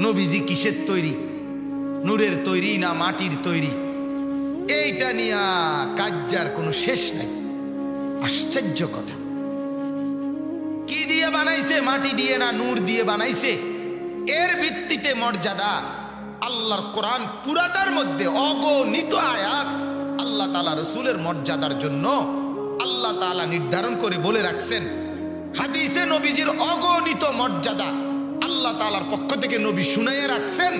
নবীজি কিসের তৈরি, নূরের তৈরি না মাটির তৈরি, এইটা নিয়ে কাজ্জার কোনো শেষ নাই। আশ্চর্য কথা, কি দিয়ে বানাইছে, মাটি দিয়ে না নূর দিয়ে বানাইছে, এর ভিত্তিতে মর্যাদা। আল্লাহর কোরআন পুরাটার মধ্যে অগণিত আয়াত আল্লাহ তাআলা রাসূলের মর্যাদার জন্য আল্লাহ তাআলা নির্ধারণ করে বলে রাখছেন। হাদিসে নবীজির অগণিত মর্যাদা আল্লাহ তাআলার পক্ষ থেকে নবী শুনাইয়া রাখছেন।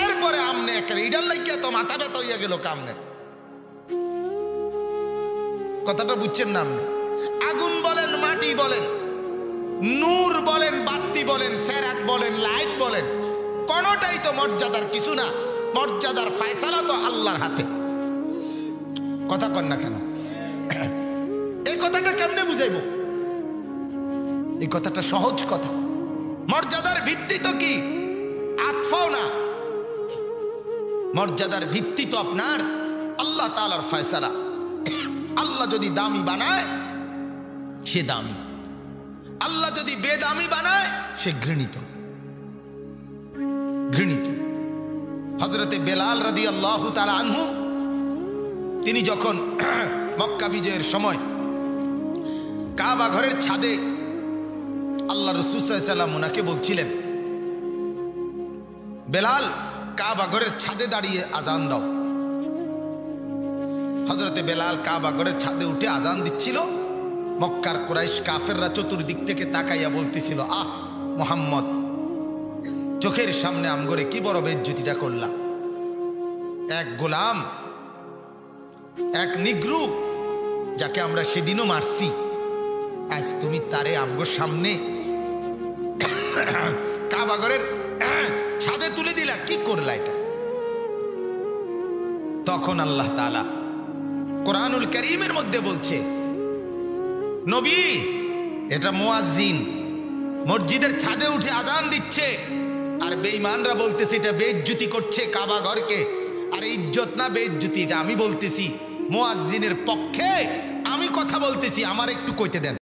এরপরে আমনে একেবারে ইডার লাইকা তো মাথা ব্যথা হইয়া গেল কামনে। কথাটা বুঝছেন না আপনি? আগুন বলেন, মাটি বলেন, নূর বলেন, বাতি বলেন, সেরাক বলেন, লাইট বলেন, কোনটাই তো মর্যাদার কিছু না। মর্যাদার ফয়সালা তো আল্লাহর হাতে। কথা কন না কেন? এই কথাটা কেমনে বুঝাইব? এই কথাটা সহজ কথা। মর্যাদার ভিত্তি তো কি আতফাও না, মর্যাদার ভিত্তি তো আপনার আল্লাহ তাআলার ফয়সালা। আল্লাহ যদি দামি বানায় সে দামি, আল্লাহ যদি বেদামি বানায় সে ঘৃণিত। ঘৃণিত। হযরতে বেলাল রাদিয়াল্লাহু তাআলা আনহু তিনি যখন মক্কা বিজয়ের সময় কাবা ঘরের ছাদে আল্লাহ রাসূল সাল্লাল্লাহু আলাইহি ওয়াসাল্লাম ওনাকে বলছিলেন, বেলাল কাবা ঘরের ছাদে দাঁড়িয়ে আজান দাও। হযরতে বেলাল কাবা ঘরের ছাদে উঠে আজান দিচ্ছিল। মক্কার কুরাইশ কাফেররা চতুর্দিক থেকে তাকাইয়া বলতেছিল, আহ মুহাম্মদ, চোখের সামনে আমগরে কি বড় বেইজ্জতিটা করলাম। এক গোলাম, এক নিগ্রু, যাকে আমরা সেদিনও মারছি, আজ তুমি তারে আমগোর সামনে কাবা ঘরের ছাদে তুলে দিলা, কি করলা এটা? তখন আল্লাহ তাআলা কোরআনুল কারীমের মধ্যে বলছে, নবী এটা মুয়াজ্জিন মসজিদের ছাদে উঠে আজান দিচ্ছে, আর বেঈমানরা বলতেছে এটা বেইজ্জতি করছে কাবা ঘরকে। আর ইজ্জত না বেইজ্জতি, এটা আমি বলতেছি, মুয়াজ্জিনের পক্ষে আমি কথা বলতেছি, আমার একটু কইতে দেন।